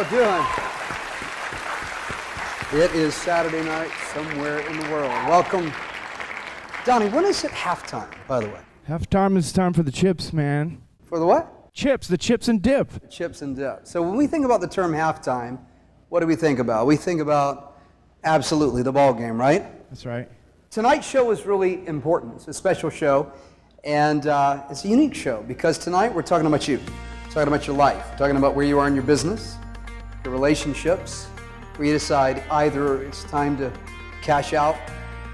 doing? It is Saturday night somewhere in the world. Welcome. Donnie, when is it halftime, by the way? Halftime is time for the chips, man. For the what? Chips, the chips and dip. The chips and dip. So when we think about the term halftime, what do we think about? We think about absolutely the ball game, right? That's right. Tonight's show is really important. It's a special show, and it's a unique show because tonight we're talking about you. Talking about your life, talking about where you are in your business, your relationships, where you decide either it's time to cash out,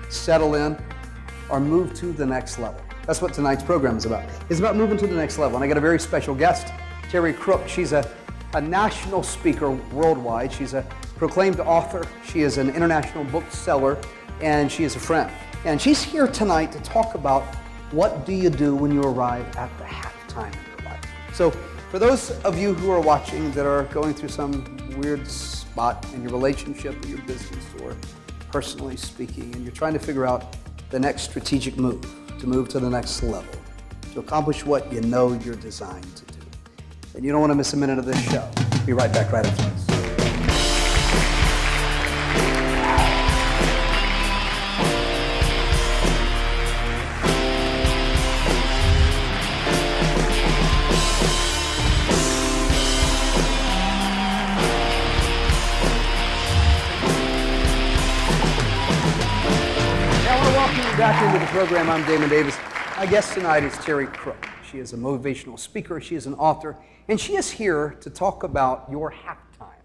settle in, or move to the next level. That's what tonight's program is about. It's about moving to the next level. And I got a very special guest, Terri Crook. She's a national speaker worldwide. She's a proclaimed author. She is an international bookseller, and she is a friend. And she's here tonight to talk about what do you do when you arrive at the halftime of your life. So for those of you who are watching that are going through some weird spot in your relationship or your business or personally speaking, and you're trying to figure out the next strategic move, to move to the next level, to accomplish what you know you're designed to do, and you don't want to miss a minute of this show. Be right back right after this. Back into the program. I'm Damon Davis. My guest tonight is Terri Crook. She is a motivational speaker, she is an author, and she is here to talk about your halftime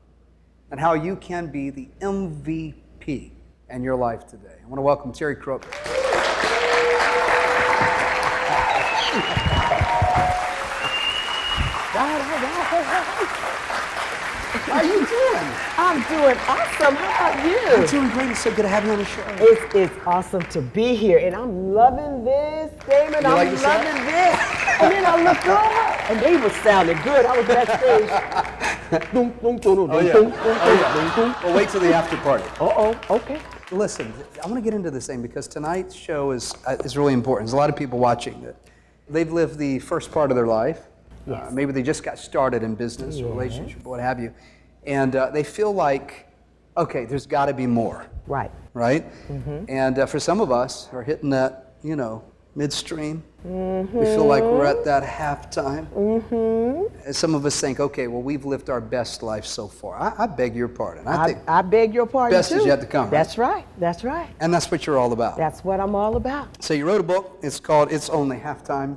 and how you can be the MVP in your life today. I want to welcome Terri Crook. How are you doing? I'm doing awesome. How about you? I'm doing great. It's so good to have you on the show. It's awesome to be here, and I'm loving this, Damon. I'm loving this. And then I looked over, and they were sounding good. I was backstage. Well, wait till the after party. Okay. Listen, I want to get into this thing because tonight's show is really important. There's a lot of people watching that they've lived the first part of their life. Yes. Maybe they just got started in business, relationship, what have you. And they feel like, okay, there's got to be more. Right. Right? Mm-hmm. And for some of us who are hitting that, midstream, we feel like we're at that halftime. And some of us think, okay, well, we've lived our best life so far. I beg your pardon. I beg your pardon, best too. is yet to come. That's right. That's right. And that's what you're all about. That's what I'm all about. So you wrote a book. It's called It's Only Halftime.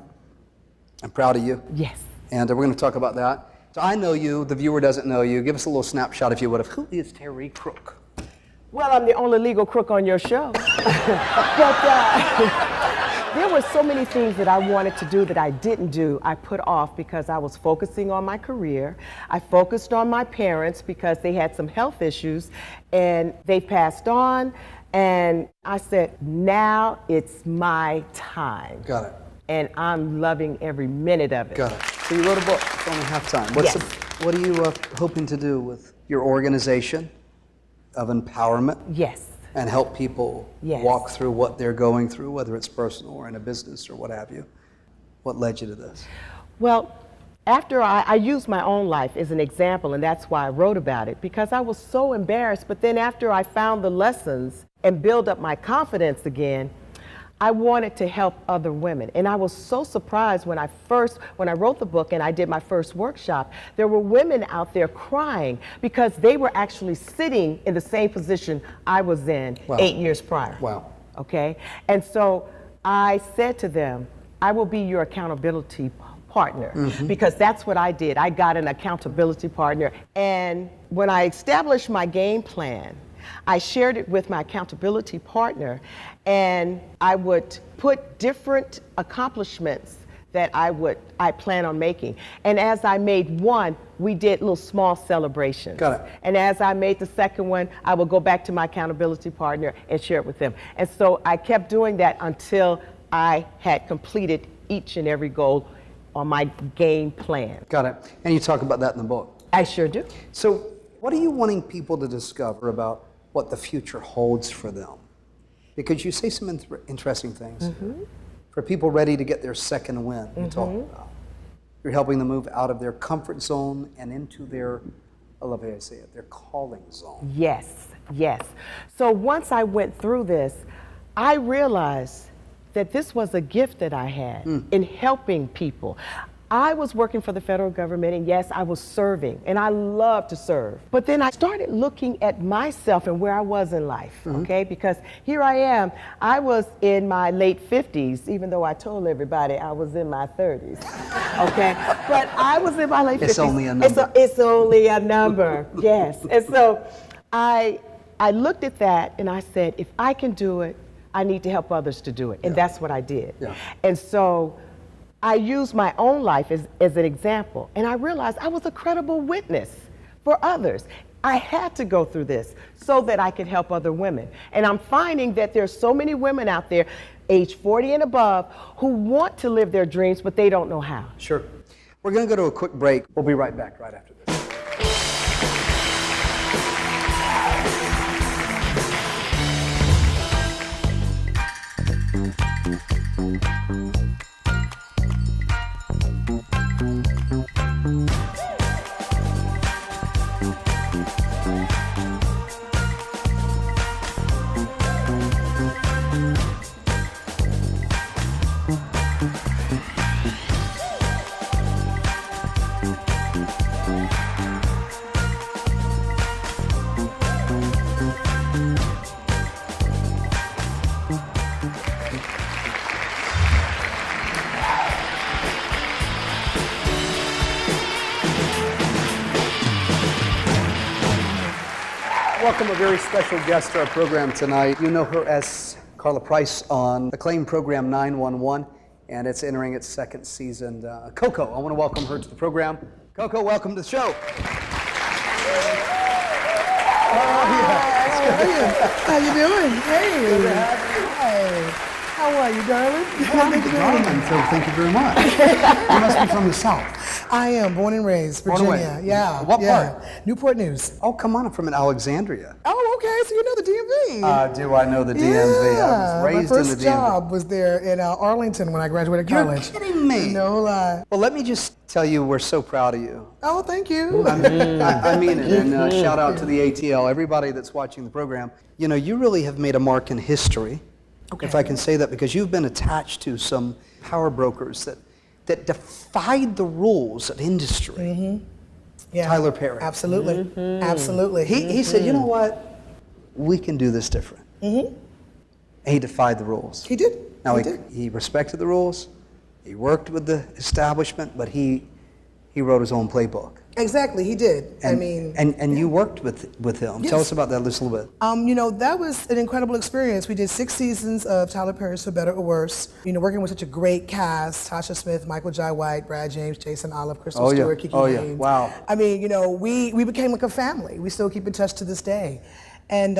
I'm proud of you. Yes. And we're going to talk about that. So I know you, the viewer doesn't know you. Give us a little snapshot, if you would, of who is Terri Crook? Well, I'm the only legal crook on your show. But there were so many things that I wanted to do that I didn't do. I put off because I was focusing on my career. I focused on my parents because they had some health issues and they passed on. And I said, now it's my time. Got it. And I'm loving every minute of it. Got it. So you wrote a book, It's Only Halftime. What are you hoping to do with your organization of empowerment? Yes. And help people walk through what they're going through, whether it's personal or in a business or what have you? What led you to this? Well, after I used my own life as an example, and that's why I wrote about it, because I was so embarrassed. But then after I found the lessons and build up my confidence again, I wanted to help other women. And I was so surprised when I wrote the book and I did my first workshop, there were women out there crying because they were actually sitting in the same position I was in 8 years prior. Wow. Okay? And so I said to them, I will be your accountability partner, because that's what I did. I got an accountability partner. And when I established my game plan, I shared it with my accountability partner, and I would put different accomplishments that I plan on making. And as I made one, we did little small celebrations. Got it. And as I made the second one, I would go back to my accountability partner and share it with them. And so I kept doing that until I had completed each and every goal on my game plan. Got it. And you talk about that in the book. I sure do. So what are you wanting people to discover about what the future holds for them? Because you say some interesting things. For people ready to get their second win, you talk about. You're helping them move out of their comfort zone and into their I love how you say it, their calling zone. Yes, yes. So once I went through this, I realized that this was a gift that I had in helping people. I was working for the federal government, and yes, I was serving, and I love to serve. But then I started looking at myself and where I was in life, okay? Because here I am. I was in my late 50s, even though I told everybody I was in my 30s, okay? But I was in my late 50s. It's only a number. It's only a number, yes. And so I looked at that, and I said, if I can do it, I need to help others to do it. And that's what I did. Yeah. And so I used my own life as an example, and I realized I was a credible witness for others. I had to go through this so that I could help other women. And I'm finding that there's so many women out there, age 40 and above, who want to live their dreams, but they don't know how. Sure. We're going to go to a quick break. We'll be right back right after this. Welcome a very special guest to our program tonight. You know her as Carla Price on acclaimed program 911, and it's entering its second season. Coco, I want to welcome her to the program. Coco, welcome to the show. How you doing? Hey. Hi. How are you, darling? Darling, so thank you very much. You must be from the South. I am born and raised, Virginia. Born away. Yeah. What yeah. part? Newport News. Oh, come on, I'm from Alexandria. Oh, okay. So you know the DMV. Do I know the DMV? Yeah. I was raised My first in the DMV. job was there in Arlington when I graduated You're college. kidding me. No lie. Well, let me just tell you, we're so proud of you. Oh, thank you. I mean it, and shout out to the ATL, everybody that's watching the program. You know, you really have made a mark in history, if I can say that, because you've been attached to some power brokers that defied the rules of industry. Yeah. Tyler Perry. Absolutely. Absolutely. He said, you know what, we can do this different. And he defied the rules. He did. Now, he did. he respected the rules, he worked with the establishment, but he wrote his own playbook. Exactly, he did. And, I mean, and you worked with him. Yes. Tell us about that just a little bit. You know, that was an incredible experience. We did 6 seasons of Tyler Perry's For Better or Worse. You know, working with such a great cast: Tasha Smith, Michael Jai White, Brad James, Jason Olive, Crystal Oh, yeah. Stewart, Kiki Oh, yeah. Haynes. Wow. I mean, you know, we became like a family. We still keep in touch to this day. And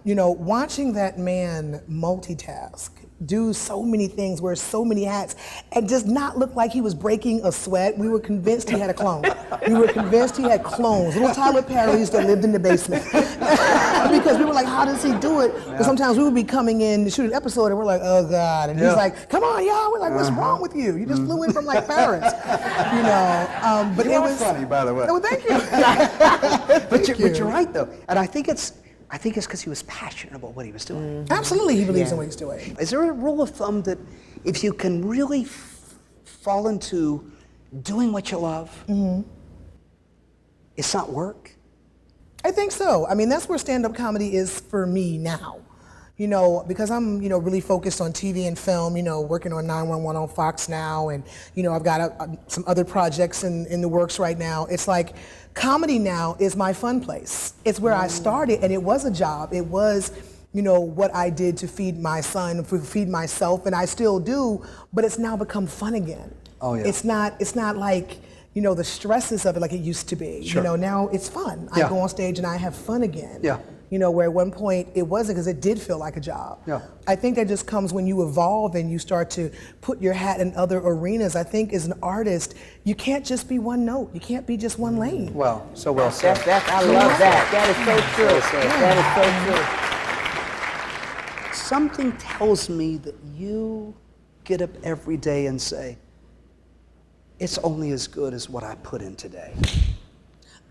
you know, watching that man multitask, do so many things, wear so many hats, and just not look like he was breaking a sweat. We were convinced he had a clone. We were convinced he had clones, little Tyler Perrys that lived in the basement. Because we were like, how does he do it? Because sometimes we would be coming in to shoot an episode and we're like, oh God. And he's like, come on, y'all. We're like, what's wrong with you? You just flew in from like Paris. You know, but You it are was funny, by the way. Oh, thank you. But you're right, though. And I think it's because he was passionate about what he was doing. Absolutely, he believes in what he's doing. Is there a rule of thumb that if you can really fall into doing what you love, it's not work? I think so. I mean, that's where stand-up comedy is for me now. You know, because I'm, you know, really focused on TV and film, you know, working on 911 on Fox now, and, you know, I've got some other projects in the works right now. It's like comedy now is my fun place. It's where I started, and it was a job. It was, you know, what I did to feed my son, to feed myself, and I still do, but it's now become fun again. Oh, yeah. It's not like, you know, the stresses of it like it used to be. Sure. You know, now it's fun. Yeah. I go on stage and I have fun again. Yeah. You know, where at one point it wasn't, because it did feel like a job. Yeah. I think that just comes when you evolve and you start to put your hat in other arenas. I think as an artist, you can't just be one note. You can't be just one lane. Well, so well said. I love that. That is so true. That is so true. Something tells me that you get up every day and say, it's only as good as what I put in today.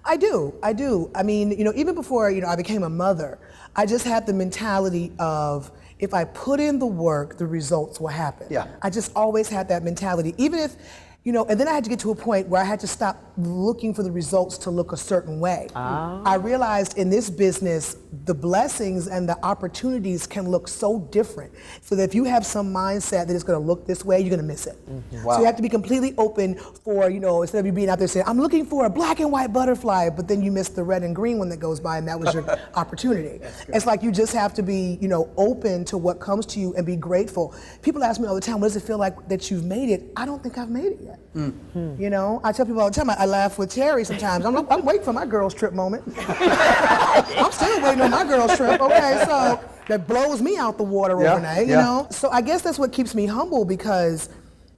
I do. I mean, even before, I became a mother, I just had the mentality of if I put in the work, the results will happen. Yeah. I just always had that mentality. Even if, and then I had to get to a point where I had to stop looking for the results to look a certain way. I realized in this business, the blessings and the opportunities can look so different. So that if you have some mindset that it's going to look this way, you're going to miss it. Wow. So you have to be completely open for, instead of you being out there saying, I'm looking for a black and white butterfly, but then you miss the red and green one that goes by and that was your opportunity. It's like you just have to be, open to what comes to you and be grateful. People ask me all the time, what does it feel like that you've made it? I don't think I've made it yet. I tell people all the time, I laugh with Terri sometimes. I'm waiting for my girls trip moment. I'm still waiting on my girls trip. Okay, so that blows me out the water overnight, you know? So I guess that's what keeps me humble because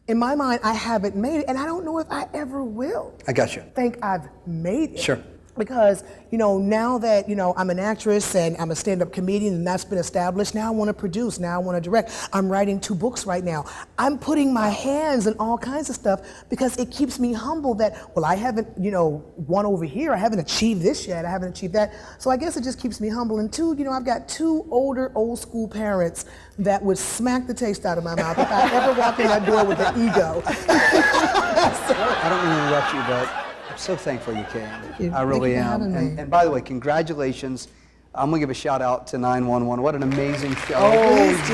in my mind, I haven't made it and I don't know if I ever will. I got you. Think I've made it. Sure. Because, now that, I'm an actress and I'm a stand-up comedian and that's been established, now I want to produce, now I want to direct. I'm writing 2 books right now. I'm putting my hands in all kinds of stuff because it keeps me humble that, well, I haven't, won over here, I haven't achieved this yet, I haven't achieved that. So I guess it just keeps me humble. And 2, I've got 2 older, old school parents that would smack the taste out of my mouth if I ever walk in that door with an ego. I don't mean to interrupt you, but I'm so thankful you came. you. I really Thank you for am. having me. And by the way, congratulations. I'm gonna give a shout out to 911. What an amazing show. Thank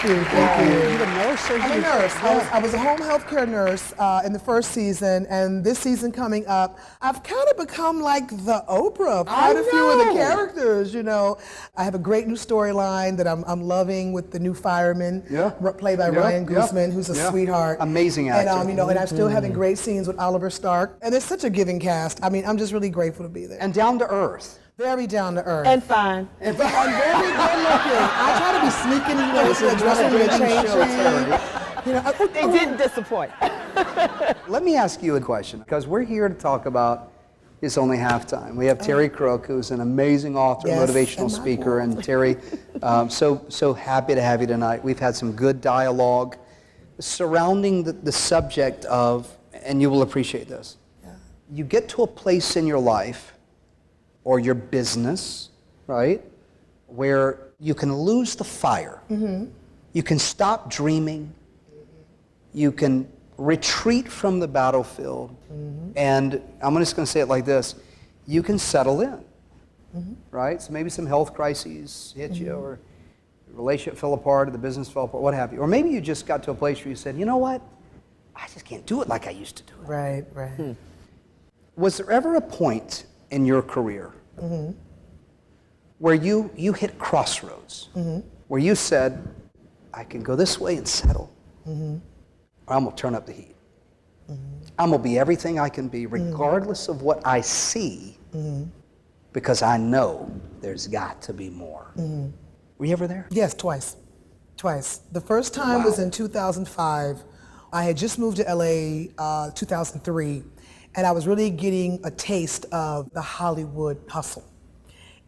you. You a nurse or I'm a nurse. I was a home health care nurse in the first season, and this season coming up, I've kind of become like the Oprah of quite a few of the characters, I have a great new storyline that I'm loving with the new fireman, played by Ryan Guzman, who's a sweetheart. Amazing actor. And, and I'm still having great scenes with Oliver Stark, and it's such a giving cast. I mean, I'm just really grateful to be there. And down to earth. Very down to earth. And fine. And very good looking. I try to be sneaking, into the dressing room and changing. They didn't disappoint. Let me ask you a question, because we're here to talk about It's Only Halftime. We have Terri Crook, who's an amazing author, motivational speaker, and Terri, so happy to have you tonight. We've had some good dialogue surrounding the subject of, and you will appreciate this, you get to a place in your life or your business, right, where you can lose the fire. You can stop dreaming. You can retreat from the battlefield. And I'm just going to say it like this. You can settle in, right? So maybe some health crises hit you, or the relationship fell apart, or the business fell apart, what have you. Or maybe you just got to a place where you said, you know what? I just can't do it like I used to do it. Right. Was there ever a point in your career where you hit crossroads, where you said, I can go this way and settle, or I'm going to turn up the heat. I'm going to be everything I can be, regardless of what I see, because I know there's got to be more. Were you ever there? Yes, twice. The first time was in 2005. I had just moved to LA 2003, and I was really getting a taste of the Hollywood hustle.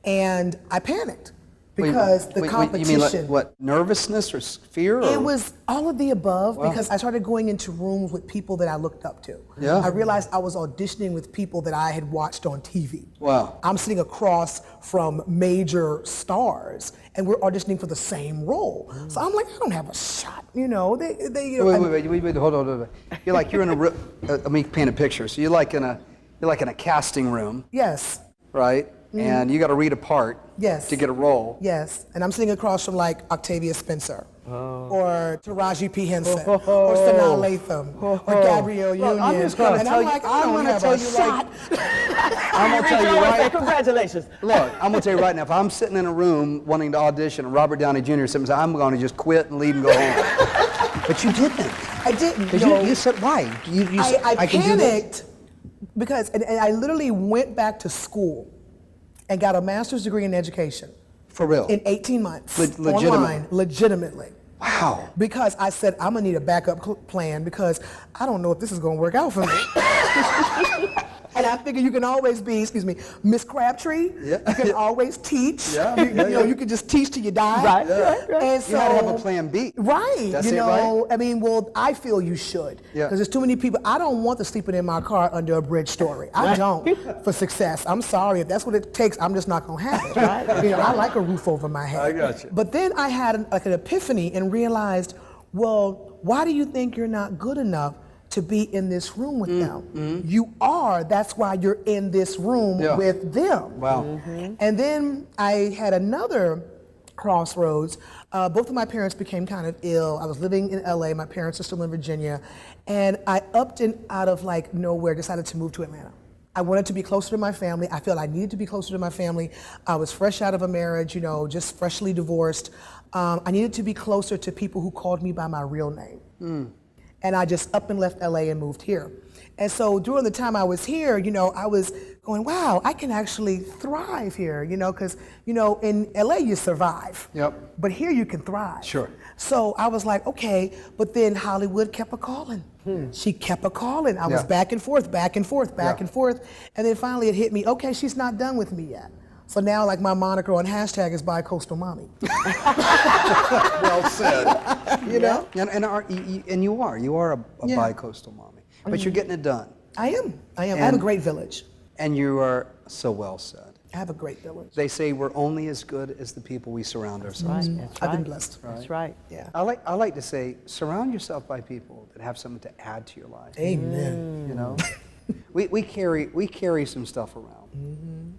And I panicked because the competition. You mean like, what, nervousness or fear? Or? It was all of the above because I started going into rooms with people that I looked up to. Yeah. I realized I was auditioning with people that I had watched on TV. Wow. I'm sitting across from major stars and we're auditioning for the same role. So I'm like, I don't have a shot, Wait, hold on. You're in a room, let me paint a picture. So you're like in a casting room. Yes. Right? And you got to read a part to get a role. Yes, and I'm sitting across from like Octavia Spencer, or Taraji P. Henson, or Sanaa Lathan, or Gabrielle Union. I'm just going to tell you, I'm going to tell you shot. I'm going to tell you right. Congratulations. Look, I'm going to tell you right now, if I'm sitting in a room wanting to audition and Robert Downey Jr. says, I'm going to just quit and leave and go home. But you didn't. I didn't. Because you said, why? I can do this. panicked because, and I literally went back to school and got a master's degree in education. For real? In 18 months. Legitimately? Online, legitimately. Wow. Because I said, I'm gonna need a backup plan because I don't know if this is gonna work out for me. And I figure you can always be, excuse me, Miss Crabtree. Yeah. You can always teach. Yeah, You know, yeah. you can just teach till you die. Right, Yeah. right, right. And so, You gotta have a plan B. Right. That's you it, know, right? I mean, well, I feel you should. Yeah. Because there's too many people. I don't want the sleeping in my car under a bridge story. I don't for success. I'm sorry. If that's what it takes, I'm just not going to have it. Right. You know, I like a roof over my head. I got you. But then I had like an epiphany and realized, well, why do you think you're not good enough to be in this room with them? You are. That's why you're in this room Yeah. with them. Wow. And then I had another crossroads. Both of my parents became kind of ill. I was living in LA. My parents are still in Virginia. And I upped and out of like nowhere decided to move to Atlanta. I wanted to be closer to my family. I felt I needed to be closer to my family. I was fresh out of a marriage, you know, just freshly divorced. I needed to be closer to people who called me by my real name. And I just up and left LA and moved here. And so during the time I was here, you know, I was going, wow, I can actually thrive here, you know, because, you know, in LA you survive. Yep. But here you can thrive. Sure. So I was like, okay, but then Hollywood kept a calling. She kept a calling. I was Yeah. back and forth, back and forth, back Yeah. and forth. And then finally it hit me, okay, she's not done with me yet. So now like my moniker on hashtag is Bi-Coastal Mommy. Well said. You know? And you are a Yeah. bi-coastal mommy, but you're getting it done. I am. I have a And- great village. And you are so well said. I have a great village. They say we're only as good as the people we surround ourselves with. That's I've been right. blessed. That's right. Yeah. I like to say, surround yourself by people that have something to add to your life. Amen. You know, we carry some stuff around,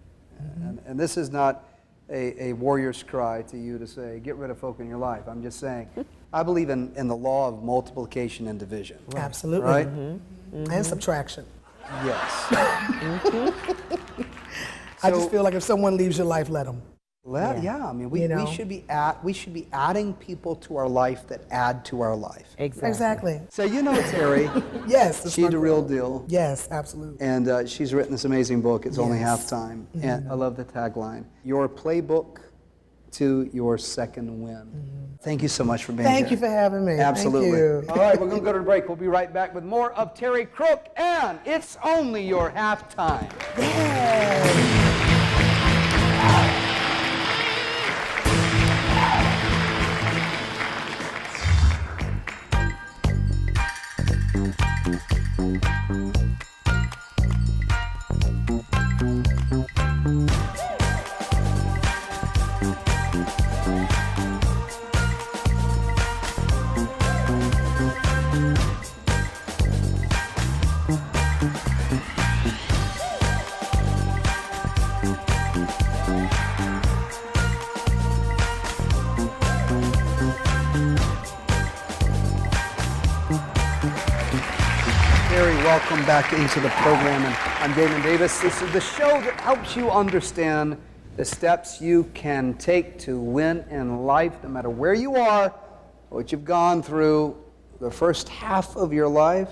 and this is not a warrior's cry to you to say get rid of folk in your life. I'm just saying, I believe in the law of multiplication and division. Absolutely. Right? And subtraction. Yes. I just So- feel like if someone leaves your life, let them. Yeah. I mean, we You know? should be adding people to our life that add to our life. Exactly. So you know Terri, Yes. that's she's my the real deal. Yes, absolutely. And she's written this amazing book, It's Only Yes. Halftime. And I love the tagline, your playbook to your second win. Thank you so much for being here. Thank you for having me. Absolutely. Thank you. All right, we're going to go to the break. We'll be right back with more of Terri Crook, and It's Only Your Halftime. Yes. Terri, welcome back into the program. And I'm Damon Davis. This is the show that helps you understand the steps you can take to win in life, no matter where you are, what you've gone through. The first half of your life,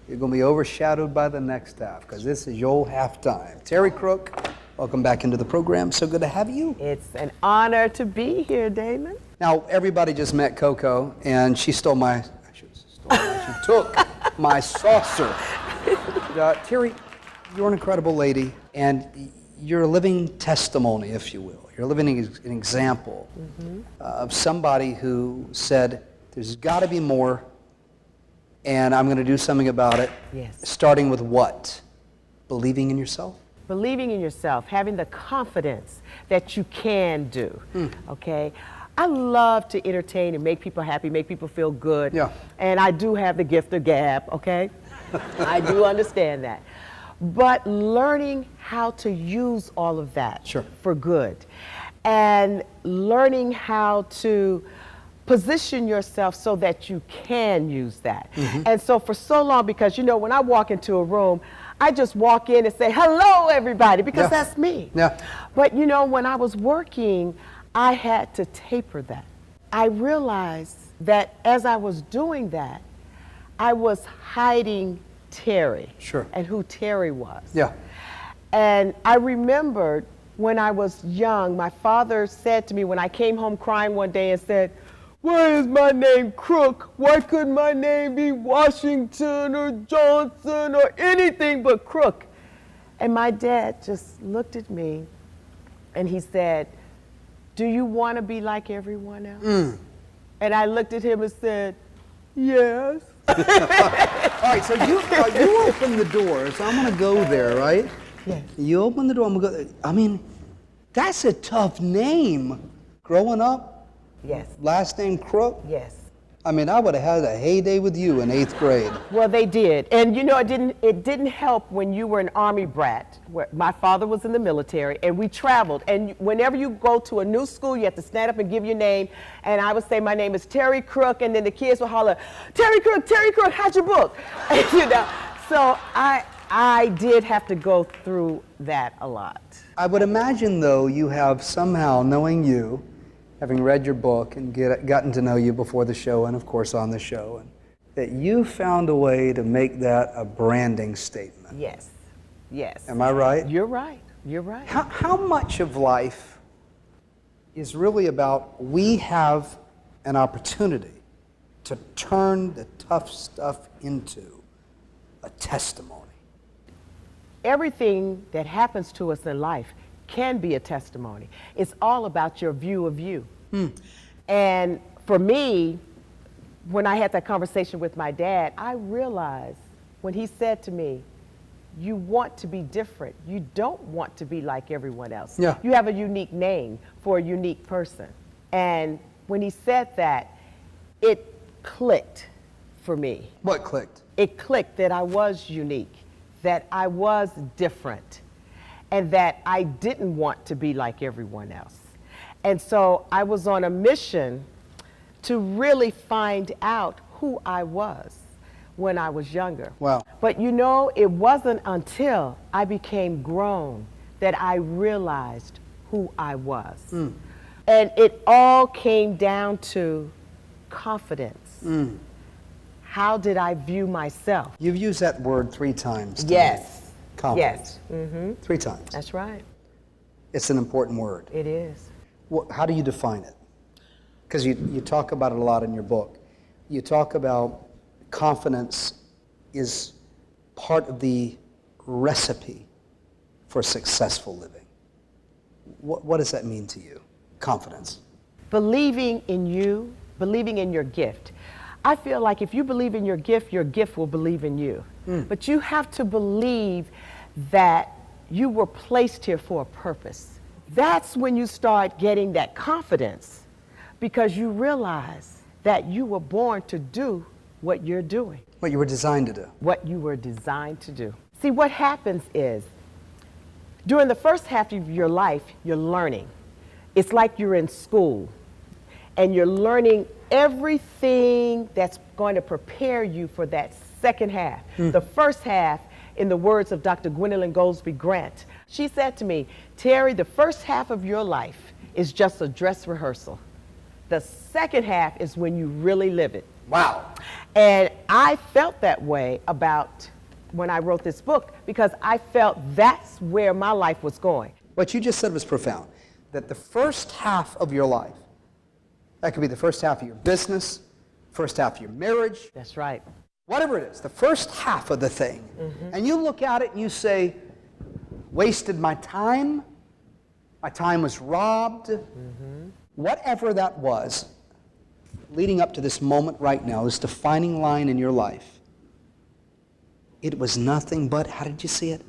you're going to be overshadowed by the next half, because this is your halftime. Terri Crook, welcome back into the program. So good to have you. It's an honor to be here, Damon. Now, everybody just met Coco, and she stole my, she took my saucer. Terri, you're an incredible lady, and you're a living testimony, if you will. You're living an example of somebody who said, there's got to be more, and I'm going to do something about it. Yes. Starting with what? Believing in yourself? Believing in yourself, having the confidence that you can do, okay? I love to entertain and make people happy, make people feel good. Yeah. And I do have the gift of gab, okay? I do understand that. But learning how to use all of that Sure. for good, and learning how to position yourself so that you can use that. And so for so long, because you know, when I walk into a room, I just walk in and say, hello, everybody, because Yeah. that's me. Yeah. But you know, when I was working, I had to taper that. I realized that as I was doing that, I was hiding Terri. Sure. And who Terri was. Yeah. And I remembered when I was young, my father said to me when I came home crying one day and said, why is my name Crook? Why couldn't my name be Washington or Johnson or anything but Crook? And my dad just looked at me and he said, do you want to be like everyone else? And I looked at him and said, yes. All right, so you open the door, so I'm going to go there, right? Yes. You open the door, I'm going to go. I mean, that's a tough name. Growing up, Yes. last name Crook. Yes. I mean, I would have had a heyday with you in 8th grade. Well, they did. And you know, it didn't help when you were an Army brat. My father was in the military and we traveled. And whenever you go to a new school, you have to stand up and give your name. And I would say, my name is Terri Crook. And then the kids would holler, Terri Crook, how's your book? And, you know, so I did have to go through that a lot. I would imagine, though, you have somehow, knowing you, having read your book and gotten to know you before the show and, of course, on the show, and that you found a way to make that a branding statement. Yes. Yes. Am I right? You're right. You're right. How much of life is really about we have an opportunity to turn the tough stuff into a testimony? Everything that happens to us in life can be a testimony. It's all about your view of you. And for me, when I had that conversation with my dad, I realized when he said to me, you want to be different. You don't want to be like everyone else. Yeah. You have a unique name for a unique person. And when he said that, it clicked for me. What clicked? It clicked that I was unique, that I was different, and that I didn't want to be like everyone else. And so I was on a mission to really find out who I was when I was younger. Wow. But you know, it wasn't until I became grown that I realized who I was. And it all came down to confidence. How did I view myself? You've used that word 3 times today. Yes. Confidence. Yes. 3 times. That's right. It's an important word. It is. How do you define it? Because you talk about it a lot in your book. You talk about confidence is part of the recipe for successful living. What does that mean to you? Confidence. Believing in you, believing in your gift. I feel like if you believe in your gift will believe in you. But you have to believe that you were placed here for a purpose. That's when you start getting that confidence, because you realize that you were born to do what you're doing. What you were designed to do. What you were designed to do. See, what happens is, during the first half of your life, you're learning. It's like you're in school, and you're learning everything that's going to prepare you for that second half. The first half, in the words of Dr. Gwendolyn Goldsby Grant, she said to me, Terri, the first half of your life is just a dress rehearsal. The second half is when you really live it. Wow. And I felt that way about when I wrote this book, because I felt that's where my life was going. What you just said was profound. That the first half of your life, that could be the first half of your business, first half of your marriage, That's right. whatever it is, the first half of the thing. And you look at it and you say, wasted my time was robbed, whatever that was, leading up to this moment right now, this defining line in your life, it was nothing but, how did you see it?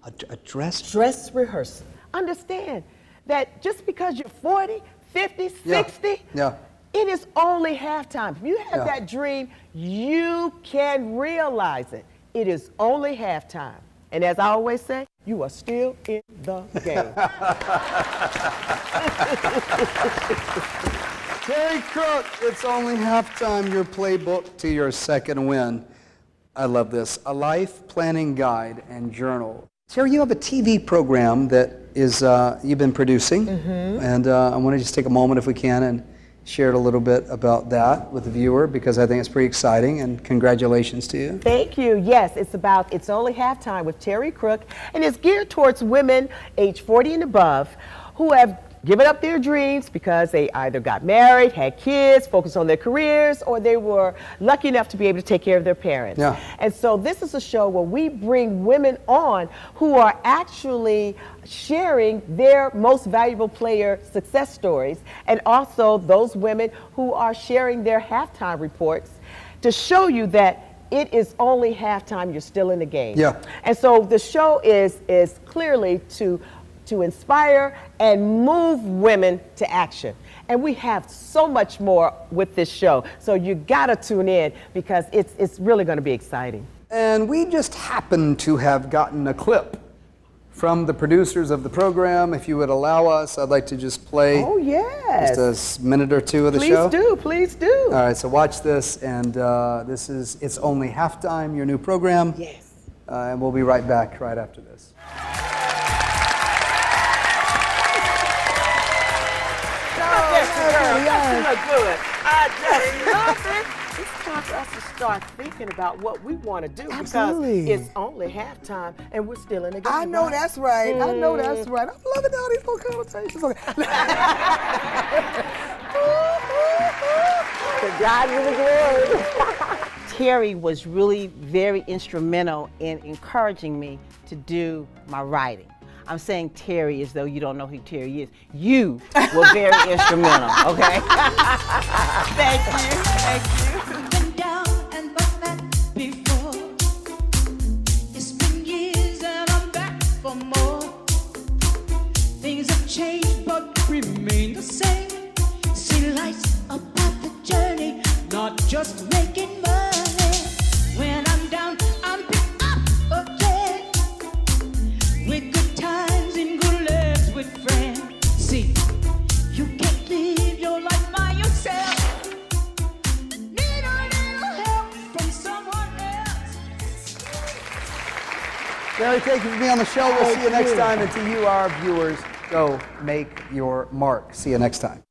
A dress? Dress rehearsal. Understand that just because you're 40, 50, 60, Yeah. it is only halftime. If you have that dream, you can realize it. It is only halftime. And as I always say, you are still in the game. Terri Crook, it's only halftime, your playbook to your second win. I love this. A life planning guide and journal. Terri, you have a TV program that is you've been producing, and I want to just take a moment, if we can, and share a little bit about that with the viewer, because I think it's pretty exciting, and congratulations to you. Thank you. Yes, it's about It's Only Halftime with Terri Crook, and it's geared towards women age 40 and above who have giving up their dreams because they either got married, had kids, focused on their careers, or they were lucky enough to be able to take care of their parents. Yeah. And so this is a show where we bring women on who are actually sharing their most valuable player success stories, and also those women who are sharing their halftime reports to show you that it is only halftime, you're still in the game. Yeah. And so the show is clearly to inspire and move women to action. And we have so much more with this show. So you gotta tune in because it's really gonna be exciting. And we just happen to have gotten a clip from the producers of the program. If you would allow us, I'd like to just play Oh, yes. just a minute or two of the show. Please do. All right, so watch this, and this is It's Only Halftime, your new program. Yes. And we'll be right back right after this. You look good. I just love it. It's time for us to start thinking about what we want to do Absolutely. because it's only halftime and we're still in the game. I know that's right. I know that's right. I'm loving all these little connotations. Okay. To God be the glory. Terri was really very instrumental in encouraging me to do my writing. I'm saying Terri as though you don't know who Terri is. You were very instrumental, okay? Thank you. Been down and bucked that before. It's been years and I'm back for more. Things have changed but remain the same. See life's about the journey, not just making money. When I'm down, I'm picked up again. With good times and good lives with friends. See, you can't live your life by yourself. Need a little help from someone else. Terri, thank you for being on the show. We'll see you next time. And to you, our viewers, go make your mark. See you next time.